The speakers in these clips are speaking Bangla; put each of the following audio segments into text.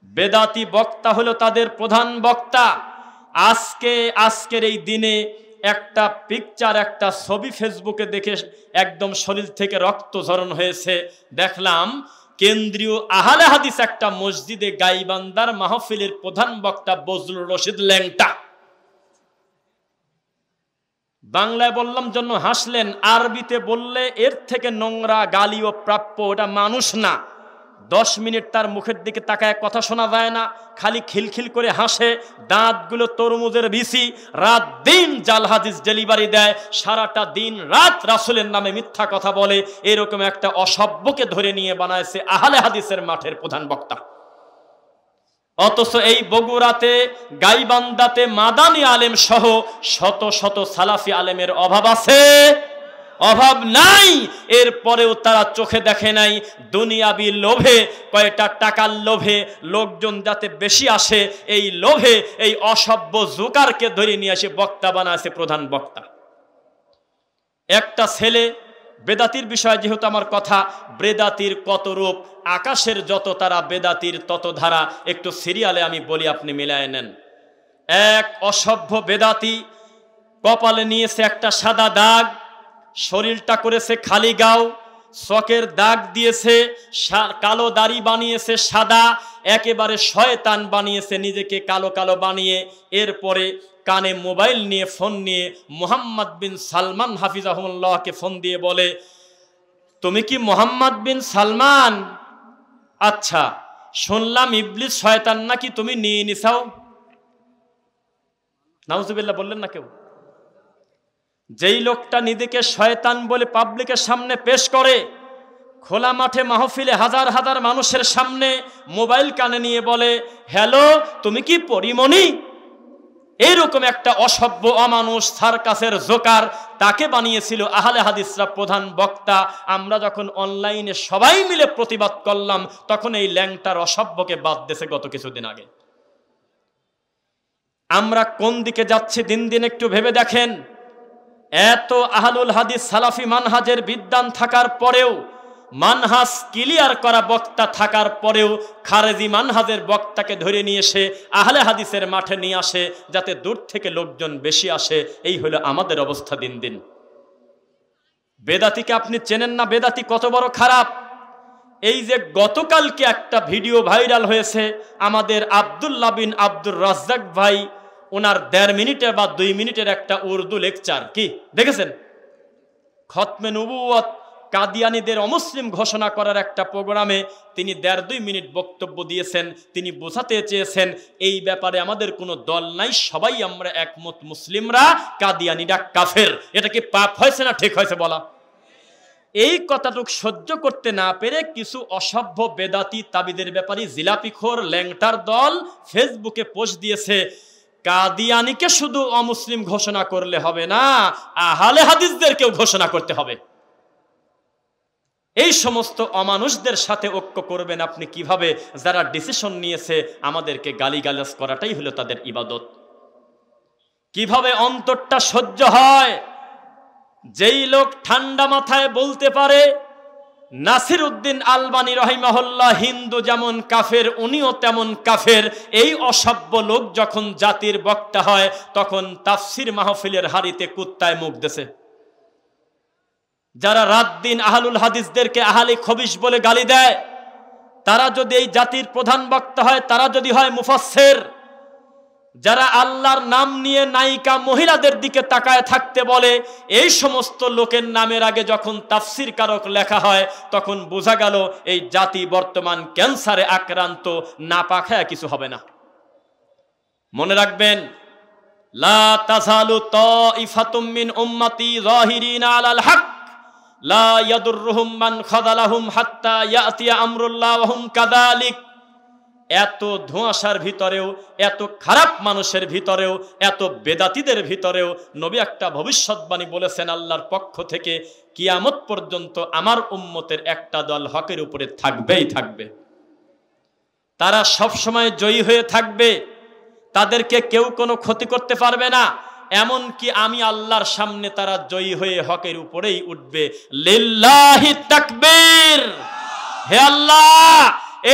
বেদাতি বক্তা হলো তাদের প্রধান বক্তা। আজকের এই দিনে একটা পিকচার, একটা ছবি ফেসবুকে দেখে একদম শরীর থেকে রক্ত ঝরণ হয়েছে। দেখলাম কেন্দ্রীয় আহলে হাদিস একটা মসজিদে গাইবান্দার মাহফিলের প্রধান বক্তা বজলুর রশিদ ল্যাংটা। বাংলায় বললাম জন্য হাসলেন, আরবিতে বললে এর থেকে নোংরা গালিও প্রাপ্য। ওটা মানুষ না। 10 মিনিট তার মুখের দিকে তাকায় কথা শোনা যায় না, খালি খিলখিল করে হাসে, দাঁতগুলো তরমুজের বিসি, রাত দিন জাল হাদিস ডেলিভারি দেয়, সারাটা দিন রাত রাসূলের নামে মিথ্যা কথা বলে। এরকম একটা অসভ্যকে ধরে নিয়ে বানাইছে আহলে হাদিসের মাঠের প্রধান বক্তা। অথচ এই বগুড়াতে, গাইবান্দাতে মাদানী আলেম সহ শত শত সালাফি আলেমের অভাব আছে? অভাব নাই। এরপরেও তারা চোখে দেখে নাই দুনিয়াবি লোভে, কয়টা টাকার লোভে, লোকজন যাতে বেশি আসে, এই লোভে এই অসভ্য জোকারকে ধরে নিয়ে এসে বক্তা বানাছে প্রধান বক্তা। একটা ছেলে, বেদাতির বিষয়ে যেহেতু আমার কথা, বেদাতির কত রূপ, আকাশের যত তারা বেদাতির তত ধারা। একটু সিরিয়ালে আমি বলি, আপনি মিলায় নেন। এক অসভ্য বেদাতি কপালে নিয়েছে একটা সাদা দাগ, শরীরটা করেছে খালি গাও, চকের দাগ দিয়েছে, কালো দাড়ি বানিয়েছে সাদা, একেবারে শয়তান বানিয়েছে নিজেকে কালো কালো বানিয়ে। এরপরে কানে মোবাইল নিয়ে, ফোন নিয়ে মুহাম্মদ বিন সালমান হাফিজাহুল্লাহকে ফোন দিয়ে বলে, তুমি কি মুহাম্মদ বিন সালমান? আচ্ছা, শুনলাম ইবলিস শয়তান নাকি তুমি নিয়ে নিছাও। নাউজুবিল্লাহ বললেন না কেউ? যেই লোকটা নিজেকে শয়তান বলে পাবলিকের সামনে পেশ করে, খোলা মাঠে মাহফিলে হাজার হাজার মানুষের সামনে মোবাইল কানে নিয়ে বলে, হ্যালো তুমি কি পরিমণি? এইরকম একটা অসভ্য অমানুষ সার্কাসের জোকার, তাকে বানিয়েছিল আহলে হাদিসরা প্রধান বক্তা। আমরা যখন অনলাইনে সবাই মিলে প্রতিবাদ করলাম, তখন এই ল্যাংটার অসভ্যকে বাদ দিয়েছে গত কিছুদিন আগে। আমরা কোন দিকে যাচ্ছি দিন দিন একটু ভেবে দেখেন। এত আহলুল হাদিস সালাফি মানহাজের বিদ্বান থাকার পরেও, মানহাজ ক্লিয়ার করা বক্তা থাকার পরেও, খারেজি মানহাজের বক্তাকে ধরে নিয়ে এসে আহলে হাদিসের মাঠে নিয়ে আসে যাতে দূর থেকে লোকজন বেশি আসে। এই হলো আমাদের অবস্থা দিন দিন। বেদাতিকে আপনি চেনেন না, বেদাতি কত বড় খারাপ। এই যে গতকালকে একটা ভিডিও ভাইরাল হয়েছে, আমাদের আব্দুল্লাহ বিন আব্দুর রাজ্জাক ভাই, ওনার 1.5 মিনিটের বা 2 মিনিটের একটা উর্দু লেকচার, কি দেখেছেন? খতমে নবুয়ত কাদিয়ানীদের অমুসলিম ঘোষণা করার একটা প্রোগ্রামে তিনি 1.5-2 মিনিট বক্তব্য দিয়েছেন। তিনি বোঝাতে চেয়েছেন এই ব্যাপারে আমাদের কোনো দল নাই, সবাই আমরা একমত, মুসলিমরা, কাদিয়ানীরা কাফের। এটা কি পাপ হয়েছে না ঠিক হয়েছে বলা? এই কথাটুকু সহ্য করতে না পেরে কিছু অসভ্য বেদাতি তাবিদের ব্যাপারে জিলাপিখোর ল্যাংটার দল ফেসবুকে পোস্ট দিয়েছে, কাদিয়ানীকে শুধু অমুসলিম ঘোষণা করলে হবে না, আহলে হাদিসদেরকেও ঘোষণা করতে হবে। এই সমস্ত অমানুষদের সাথে ঐক্য করবেন আপনি কিভাবে? যারা ডিসিশন নিয়েছে আমাদেরকে গালিগালাজ করাটাই হলো তাদের ইবাদত। কিভাবে অন্তরটা সহ্য হয়? যেই লোক ঠান্ডা মাথায় বলতে পারে নাসির উদ্দিন আলবানী রহিমাহুল্লাহ হিন্দু যেমন কাফের উনিও তেমন কাফের, এই অসভ্য লোক যখন জাতির বক্তা হয় তখন তাফসির মাহফিলের হাড়িতে কুত্তায় মুখ দেছে। যারা রাত দিন আহলুল হাদিসদেরকে আহলে খবিশ বলে গালি দেয়, তারা যদি এই জাতির প্রধান বক্তা হয়, তারা যদি হয় মুফাসসির, যারা আল্লাহর নাম নিয়ে নায়িকা মহিলাদের দিকে তাকায় থাকতে বলে, এই সমস্ত লোকের নামের আগে যখন তাফসির কারক লেখা হয় তখন বোঝা গেল এই জাতি বর্তমান ক্যান্সারে আক্রান্ত, না পাখায় কিছু হবে না। মনে রাখবেন, লা তাযালু তাইফাতুম মিন উম্মতি যাহিরিনা আলাল হক লা ইয়াদুররুহুম মান খাযালাহুম হাত্তা ইয়াতিয়া আমরুল্লাহ ওয়া হুম কাযালিক। এত ধোঁয়াশার ভিতরেও, এত খারাপ মানুষের ভিতরেও, এত বেদাতিদের ভিতরেও নবী একটা ভবিষ্যৎবাণী বলেছেন আল্লাহর পক্ষ থেকে, কিয়ামত পর্যন্ত আমার উম্মতের একটা দল হকের উপরে থাকবেই থাকবে। তারা সব সময় জয়ী হয়ে থাকবে, তাদেরকে কেউ কোনো ক্ষতি করতে পারবে না। এমন কি আমি আল্লাহর সামনে তারা জয়ী হয়ে হকের উপরেই উঠবে। লিল্লাহি তাকবীর। হে আল্লাহ,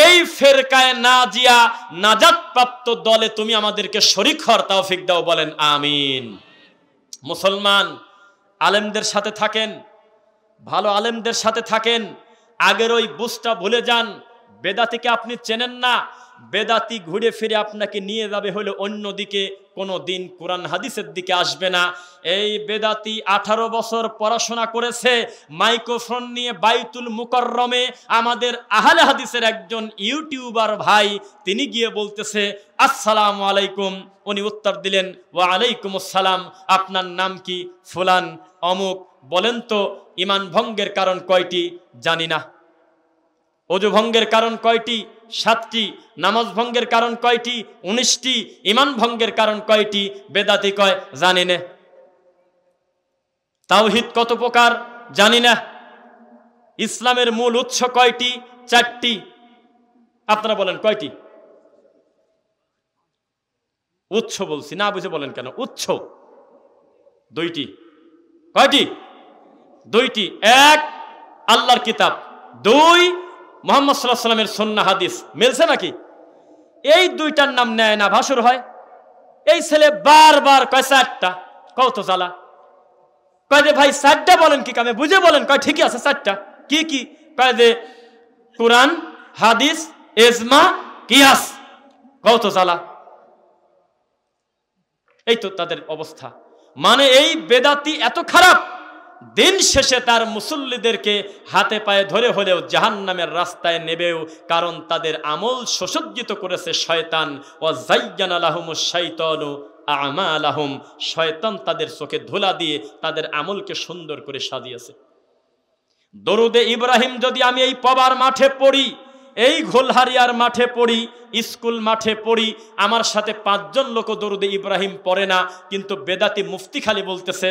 এই ফেরকায়ে নাজিয়া নাজাত প্রাপ্ত দলে তুমি আমাদেরকে শরীক হওয়ার তৌফিক দাও, বলেন আমিন। মুসলমান, আলেমদের সাথে থাকেন, ভালো আলেমদের সাথে থাকেন, আগের ওই বুঝটা ভুলে যান। বেদাতিকে আপনি চেনেন না, বেদাতি ঘুরে ফিরে আপনাকে নিয়ে যাবে হলে অন্যদিকে, কোনো দিন কোরআন হাদিসের দিকে আসবে না। এই বেদাতি 18 বছর পড়াশোনা করেছে, মাইক্রোফোন নিয়ে বাইতুল মুকাররমে আমাদের আহলে হাদিসের একজন ইউটিউবার ভাই, তিনি গিয়ে বলতেছে আসসালামু আলাইকুম। উনি উত্তর দিলেন ওয়া আলাইকুম আসসালাম, আপনার নাম কি? ফুলান অমুক। বলেন তো ঈমান ভঙ্গের কারণ কয়টি? জানি না। ওযু ভঙ্গের কারণ কয়টি? 7টি। নামাজ ভঙ্গের কারণ কয়টি? 19টি। ঈমান ভঙ্গের কারণ কয়টি? বেদাতি কয় জানি না। তাওহীদ কত প্রকার? জানি না। ইসলামের মূল উৎস কয়টি? 4টি। আপনারা বলেন কয়টি? উৎস বলছি না, বুঝে বলেন কেন? উৎস 2টি। কয়টি? 2টি। 1 আল্লাহর কিতাব, 2 মুহাম্মদ সাল্লাল্লাহু আলাইহি ওয়াসাল্লামের সুন্নাহ হাদিস। মিলছে নাকি? এই 2টার নাম নেয় না, ভাসুর হয়। এই ছেলে বারবার কয় 4টা। কত জ্বালা। কয় যে ভাই 4টা বলেন কি কামে? বুঝে বলেন। কয় ঠিকই আছে 4টা। কি কি? কয় যে কোরআন, হাদিস, ইজমা, কিয়াস। কত জ্বালা। এই তো তাদের অবস্থা। মানে এই বেদাতি এত খারাপ, দিন শেষে তার মুসল্লিদেরকে হাতে পায়ে ধরে হলেও জাহান্নামের রাস্তায় নেবেও, কারণ তাদের আমল সুসজ্জিত করেছে শয়তান। ওয়া যায়্যানা লাহুমুশ শাইতানু আমালাহুম, শয়তান তাদের চোখে ধুলা দিয়ে তাদের আমলকে সুন্দর করে সাজিয়েছে। দরুদে ইব্রাহিম যদি আমি এই পবার মাঠে পড়ি, এই ঘোলহারিয়ার মাঠে পড়ি, স্কুল মাঠে পড়ি, আমার সাথে 5 জন লোক দরুদে ইব্রাহিম পড়ে না, কিন্তু বেদাতি মুফতি খালি বলতেছে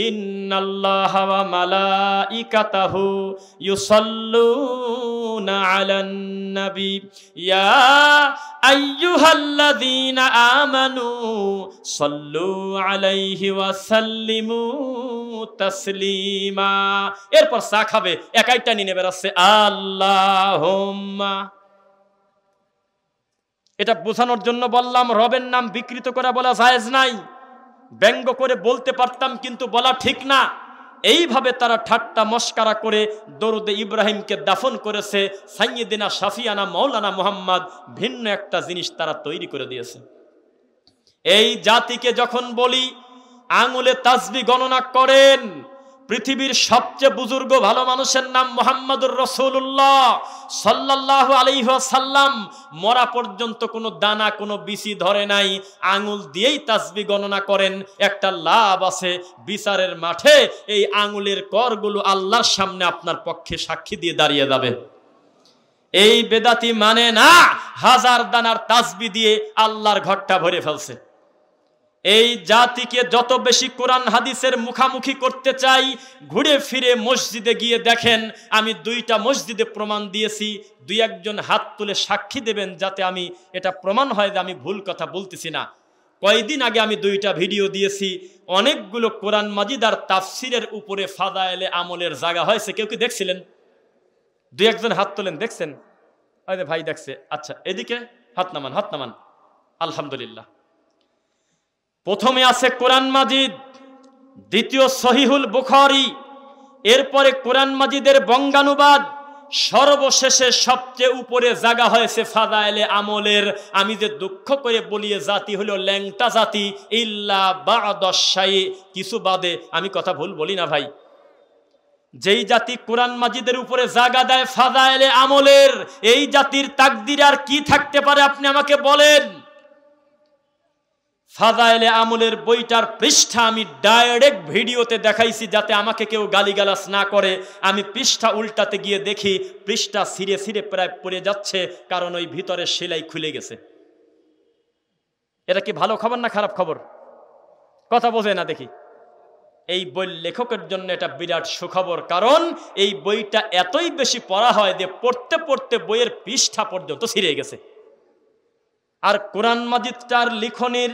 ইন্নাল্লাহা ওয়া মালাইকাতাহু ইউসাল্লুনা আলান নবী ইয়া আইয়ুহাল্লাযীনা আমানু সাল্লু আলাইহি ওয়া সাল্লিমু তাসলিমা। এরপর চা খাবে, একাইটা নিয়ে বেরাচ্ছে আল্লাহুম্মা। এটা বোঝানোর জন্য বললাম, রবের নাম বিকৃত করে বলা জায়েজ নাই। ব্যঙ্গ করে বলতে পারতাম, কিন্তু বলা ঠিক না। এইভাবে তারা ঠাট্টা মস্কারা করে দরুদে ইব্রাহিমকে দাফন করেছে। সাইয়্যিদিনা শাফিয়ানা মাওলানা মুহাম্মদ ভিন্ন একটা জিনিস তারা তৈরি করে দিয়েছে। এই জাতিকে যখন বলি আঙুলে তাসবিহ গণনা করেন, পৃথিবীর সবচেয়ে বুজুর্গ ভালো মানুষের নাম মুহাম্মদুর রাসূলুল্লাহ সাল্লাল্লাহু আলাইহি ওয়াসাল্লাম। মরা পর্যন্ত কোনো দানা কোনো বিচি ধরে নাই, আঙুল দিয়েই তাসবিহ গণনা করেন। একটা লাভ আছে, বিচারের মাঠে এই আঙুলের করগুলো আল্লাহর সামনে আপনার পক্ষে সাক্ষী দিয়ে দাঁড়িয়ে যাবে। এই বেদাতি মানে না, 1000 দানার তাসবিহ দিয়ে আল্লাহর ঘরটা ভরে ফেলছে। এই জাতিকে যত বেশি কোরআন হাদিসের মুখামুখি করতে চাই, ঘুরে ফিরে মসজিদে গিয়ে দেখেন, আমি 2টা মসজিদে প্রমাণ দিয়েছি। 2-1 জন হাত তুলে সাক্ষী দেবেন, যাতে আমি এটা প্রমাণ হয় যে আমি ভুল কথা বলতেছি না। কয়েকদিন আগে আমি 2টা ভিডিও দিয়েছি, অনেকগুলো কোরআন মাজিদ আর তাফসিরের উপরে ফাদায়েলে আমলের জায়গা হয়েছে। কেউ কি দেখছিলেন? 2-1 জন হাত তোলেন, দেখছেন? আরে ভাই দেখছে। আচ্ছা, এদিকে হাত নামান, হাত নামান। আলহামদুলিল্লাহ। প্রথমে আছে কোরআন মাজিদ, দ্বিতীয় সহিহুল বুখারী, এরপরে কোরআন মাজিদের বঙ্গানুবাদ, সর্বশেষে সবচেয়ে উপরে জায়গা হয়েছে ফাদায়েলে আমলের। আমি যে দুঃখ করে বলি জাতি হলো ল্যাংটা জাতি, ইল্লা বা'দাশ-শাই, কিছু বাদে। আমি কথা ভুল বলি না ভাই। যেই জাতি কোরআন মাজিদের উপরে জায়গা দেয় ফাদায়েলে আমলের, এই জাতির তাকদীর আর কি থাকতে পারে আপনি আমাকে বলেন? ফাদায়েলে আমলের বইটার পৃষ্ঠা আমি ডাইরেক্ট ভিডিওতে দেখাইছি, যাতে আমাকে কেউ গালিগালাজ না করে। আমি পৃষ্ঠা উল্টাতে গিয়ে দেখি পৃষ্ঠা ছিঁড়ে ছিঁড়ে প্রায় পড়ে যাচ্ছে, কারণ ওই ভিতরে সেলাই খুলে গেছে। এটা কি ভালো খবর না খারাপ খবর? কথা বোঝে না দেখি। এই বইয়ের লেখকের জন্য এটা বিরাট সুখবর, কারণ এই বইটা এতই বেশি পড়া হয় যে পড়তে পড়তে বইয়ের পৃষ্ঠা পর্যন্ত ছিঁড়ে গেছে। আর কোরআন মাজিদটার লিখনের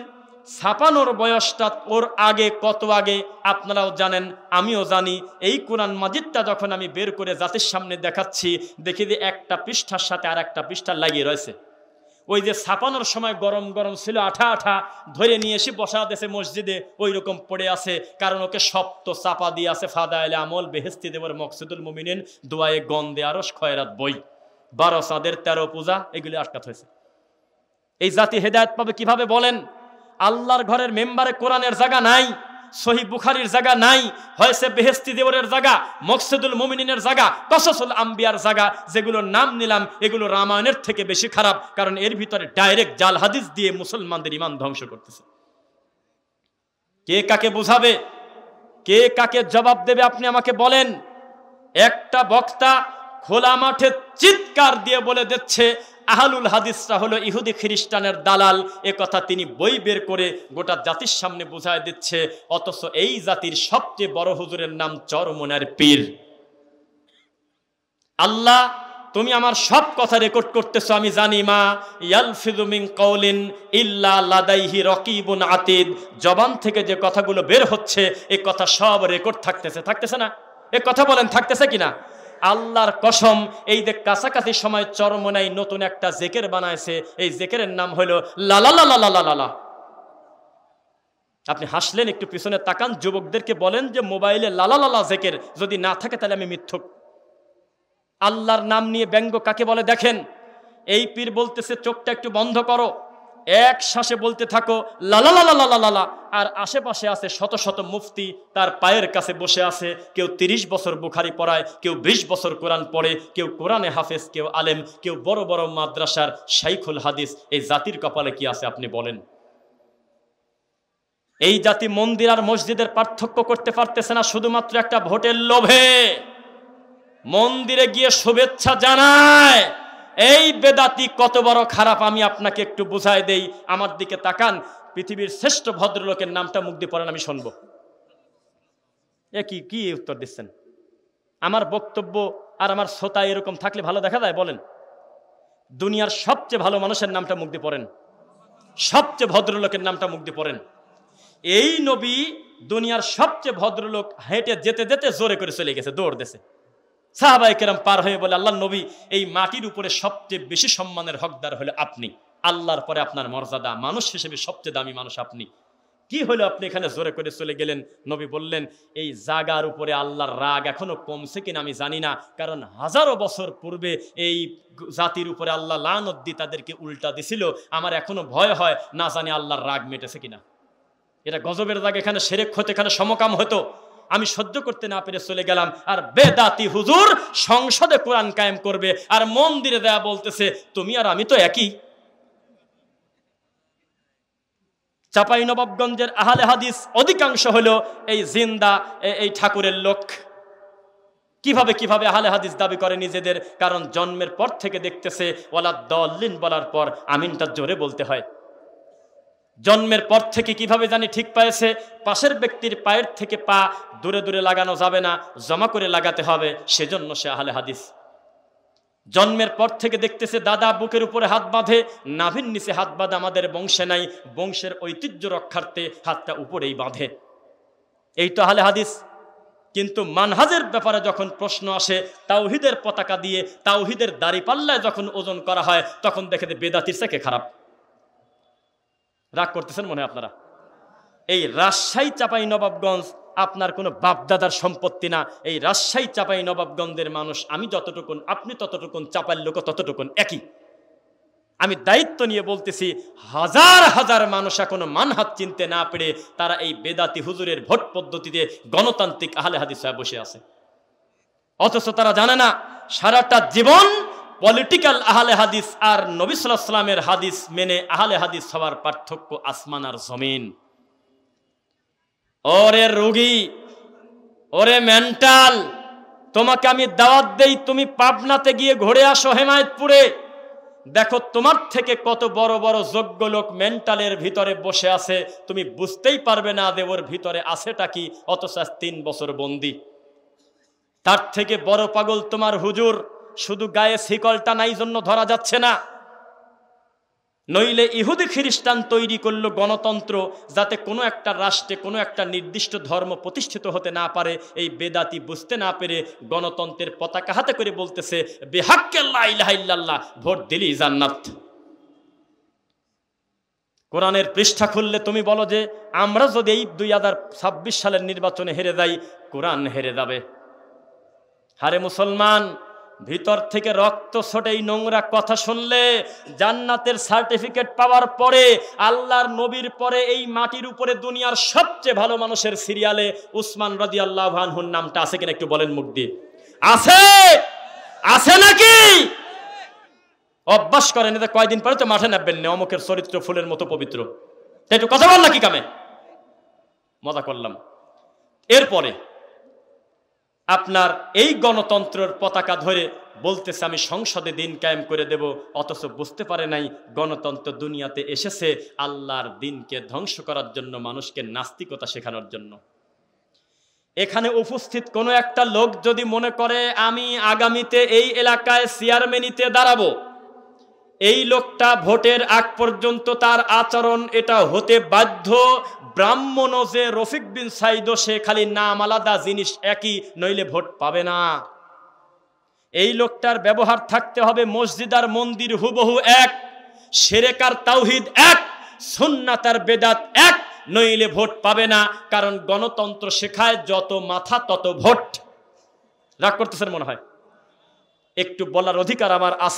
ছাপানোর বয়সটা ওর আগে, কত আগে আপনারাও জানেন, আমিও জানি। এই কোরআন মাজিদটা যখন আমি বের করে জাতির সামনে দেখাচ্ছি, দেখি যে একটা পৃষ্ঠার সাথে আর একটা পৃষ্ঠা লাগিয়ে রয়েছে। ওই যে ছাপানোর সময় গরম গরম ছিল, আঠা আঠা, ধরে নিয়ে এসে বসা দিয়েছে মসজিদে, ওই রকম পড়ে আছে। কারণ ওকে শক্ত চাপা দিয়ে আছে ফাদাইলে আমল, বেহেস্তি দেবর, মকসুদুল মুমিনিন, দোয়ায়ে গন্দে আরশ, খয়রাত বই, 12 চাঁদের 13 পূজা, এগুলি আটকাত হয়েছে। এই জাতি হেদায়েত পাবে কিভাবে বলেন? আল্লাহর ঘরের মেম্বারে কোরআনের জায়গা নাই, সহিহ বুখারীর জায়গা নাই, হয়েছে বেহেস্তি দেওরের জায়গা, মকসুদুল মুমিনিনের জায়গা, কসসুল আম্বিয়ার জায়গা। যেগুলোর নাম নিলাম এগুলো রামায়ণের থেকে বেশি খারাপ, কারণ এর ভিতরে ডাইরেক্ট জাল হাদিস দিয়ে মুসলমানদের ঈমান ধ্বংস করতেছে। কে কাকে বুঝাবে, কে কাকে জবাব দেবে আপনি আমাকে বলেন। একটা বক্তা খোলা মাঠে চিৎকার দিয়ে বলে দিচ্ছে আহলুল হাদিসরা হলো ইহুদি খ্রিস্টানের দালাল, এ কথা তিনি বই বের করে গোটা জাতির সামনে বুঝায় দিচ্ছে। অথচ এই জাতির সবচেয়ে বড় হুজুরের নাম চরমনার পীর। আল্লাহ, তুমি আমার সব কথা রেকর্ড করতেছো, আমি জানি। মা ইয়ালফিযু মিন কাওলিন ইল্লা লাদাইহি রাকিবুন আতীদ, জবান থেকে যে কথাগুলো বের হচ্ছে এই কথা সব রেকর্ড থাকতেছে, থাকতেছে না? এ কথা বলেন, থাকতেছে কিনা? আল্লাহর কসম, এই যে কাছাকাছি সময় চরমনাই নতুন একটা জিকির বানাইছে, এই জিকিরের নাম হলো লা লা লা লা লা লা। আপনি হাসলেন, একটু পিছনে তাকান, যুবকদেরকে বলেন যে মোবাইলে লা লা লা লা জিকির যদি না থাকে তাহলে আমি মিথ্যুক। আল্লাহর নাম নিয়ে ব্যঙ্গ কাকে বলে দেখেন। এই পীর বলতেছে চোখটা একটু বন্ধ করো, এক শ্বাসে বলতে থাকো লা লা লা লা লা লা লা। আর আশেপাশে আছে শত শত মুফতি তার পায়ের কাছে বসে আছে। কেউ 30 বছর বুখারি পড়ায়, কেউ 20 বছর কোরআন পড়ে, কেউ কোরআনে হাফেজ, কেউ আলেম, কেউ বড় বড় মাদ্রাসার শাইখুল হাদিস। এই জাতির কপালে কি আছে আপনি বলেন? এই জাতি মন্দির আর মসজিদের পার্থক্য করতে পারতেছে না, শুধুমাত্র একটা ভোটের লোভে মন্দিরে গিয়ে শুভেচ্ছা জানায়। এই বেদাতি কত বড় খারাপ আমি আপনাকে একটু বুঝাই দেই। আমার দিকে তাকান, পৃথিবীর শ্রেষ্ঠ ভদ্রলোকের নামটা মুখ দিয়ে পড়েন, আমি শুনবো। এ কি উত্তর দিচ্ছেন? আমার বক্তব্য আর আমার শ্রোতা এরকম থাকলে ভালো দেখা যায় বলেন? দুনিয়ার সবচেয়ে ভালো মানুষের নামটা মুখ দিয়ে পড়েন, সবচেয়ে ভদ্রলোকের নামটা মুখ দিয়ে পড়েন। এই নবী দুনিয়ার সবচেয়ে ভদ্রলোক, হেঁটে যেতে যেতে জোরে করে চলে গেছে, দৌড় দিয়েছে। সাহাবায়ে কেরাম পার হয়ে বলে, আল্লাহর নবী, এই মাটির উপরে সবচেয়ে বেশি সম্মানের হকদার হলো আপনি, আল্লাহর পরে আপনার মর্যাদা, মানুষ হিসেবে সবচেয়ে দামি মানুষ আপনি। কি হলো আপনি এখানে জোরে করে চলে গেলেন? নবী বললেন, এই জাগার উপরে আল্লাহর রাগ এখনো কমছে কিনা আমি জানি না, কারণ হাজারো বছর পূর্বে এই জাতির উপরে আল্লাহ লানত দিয়ে তাদেরকে উল্টা দিছিল। আমার এখনো ভয় হয়, না জানি আল্লাহর রাগ মেটেছে কিনা। এটা গজবের রাগ, এখানে শিরক হতো, এখানে সমকাম হতো। আমি সহ্য করতে না পেরে চলে গেলাম। আর বেদাতি হুজুর সংসদে কোরআন কায়েম করবে আর মন্দিরে দেয়া বলতেছে তুমি আর আমি তো একই। চাঁপাইনবাবগঞ্জের আহলে হাদিস অধিকাংশ হলো এই জিন্দা এই ঠাকুরের লোক। কিভাবে আহলে হাদিস দাবি করে নিজেদের? কারণ জন্মের পর থেকে দেখতেছে ওয়ালা দল্লিন বলার পর আমিনটা জোরে বলতে হয়। জন্মের পর থেকে কিভাবে জানি ঠিক পাইছে, পাশের ব্যক্তির পায়ের থেকে পা দূরে দূরে লাগানো যাবে না, জমা করে লাগাতে হবে, সেজন্য সে আহলে হাদিস। জন্মের পর থেকে দেখতেছে দাদা বুকের উপরে হাত বাঁধে, নাভির নিচে হাত বাঁধে, আমাদের বংশে নাই, বংশের ঐতিহ্য রক্ষার্থে হাতটা উপরেই বাঁধে। এই তো আহলে হাদিস। কিন্তু মানহাজের ব্যাপারে যখন প্রশ্ন আসে, তাওহীদের পতাকা দিয়ে তাওহীদের দাড়িপাল্লায় যখন ওজন করা হয়, তখন দেখে বেদাতির থেকে খারাপ। রাগ করতেছেন মনে হয় আপনারা? এই রাজশাহী চাঁপাইনবাবগঞ্জ আপনার কোনো বাপদাদার সম্পত্তি না। এই রাজশাহী চাঁপাইনবাবগঞ্জের মানুষ আমি যতটুকুন, আপনি ততটুকুন, চাপাইর লোক ততটুকুন একই। আমি দায়িত্ব নিয়ে বলতেছি, হাজার হাজার মানুষ এখনো মানহাজ চিনতে না পেরে তারা এই বেদাতি হুজুরের ভোট পদ্ধতিতে গণতান্ত্রিক আহলে হাদিস হয়ে বসে আছে। অথচ তারা জানে না সারাটা জীবন পলিটিক্যাল আহলে হাদিস আর নবী সাল্লাল্লাহু আলাইহি ওয়াসাল্লামের হাদিস মেনে আহলে হাদিস হওয়ার পার্থক্য আসমান আর জমিন। ওরে রোগী, ওরে মেন্টাল, তোমাকে আমি দাওয়াত দেই, তুমি পাবনাতে গিয়ে ঘুরে আসো, হেমায়েতপুরে দেখো তোমার থেকে কত বড় বড় যোগ্য লোক মেন্টালের ভিতরে বসে আছে, তুমি বুঝতেই পারবে না যে ওর ভিতরে আছেটা কি। অথচ 3 বছর বন্দি। তার থেকে বড় পাগল তোমার হুজুর, শুধু গায়ে শিকলটা নাই জন্য ধরা যাচ্ছে না। নইলে ইহুদি খ্রিস্টান তৈরি করলো গণতন্ত্র, যাতে কোনো একটা রাষ্ট্রে কোনো একটা নির্দিষ্ট ধর্ম প্রতিষ্ঠিত হতে না পারে। এই বেদাতি বুঝতে না পেরে গণতন্ত্রের পতাকা হাতে করে বলতেছে বিহাক্কে লা ইলাহা ইল্লাল্লাহ, ভোট দিলেই জান্নাত। কোরআনের পৃষ্ঠা খুললে তুমি বলো যে আমরা যদি এই 2026 সালের নির্বাচনে হেরে যাই, কোরআন হেরে যাবে। হারে মুসলমান, ভিতর থেকে রক্ত ছোটে এই নোংরা কথা শুনলে জান্নাতের সার্টিফিকেট পাওয়ার পরে, আল্লাহর নবীর পরে এই মাটির উপরে দুনিয়ার সবচেয়ে ভালো মানুষের সিরিয়ালে উসমান রাদিয়াল্লাহু আনহুর নামটা আছে কিনা একটু বলেন মুখ দিয়ে। আছে? আছে নাকি? অভ্যাস করেন, এতে কয়দিন পরে তো মাঠে নামবেন না, অমুকের চরিত্র ফুলের মতো পবিত্র। একটু কথা বল নাকি কামে? মজা করলাম। এরপরে আপনার এই গণতন্ত্রের পতাকা ধরে বলতেছে আমি সংসদে দিন কায়েম করে দেব, অথচ বুঝতে পারে নাই গণতন্ত্র দুনিয়াতে এসেছে আল্লাহর দিনকে ধ্বংস করার জন্য, মানুষকে নাস্তিকতা শেখানোর জন্য। এখানে উপস্থিত কোনো একটা লোক যদি মনে করে আমি আগামীতে এই এলাকায় চেয়ারম্যানিতে দাঁড়াবো, এই লোকটা ভোটের আগ পর্যন্ত তার আচরণ এটা হতে বাধ্য ব্রাহ্মণও যে রফিক বিন সাইদও সে খালি নাম আলাদা, জিনিস একই, নইলে ভোট পাবে না। এই লোকটার ব্যবহার থাকতে হবে মসজিদ আর মন্দির হুবহু এক, শিরক আর তাওহীদ এক, সুন্নাত আর বেদাত এক, নইলে ভোট পাবে না। কারণ গণতন্ত্র শেখায় যত মাথা তত ভোট। রাগ করতেছেন মনে হয়? একটু বলার অধিকার আমার আছে।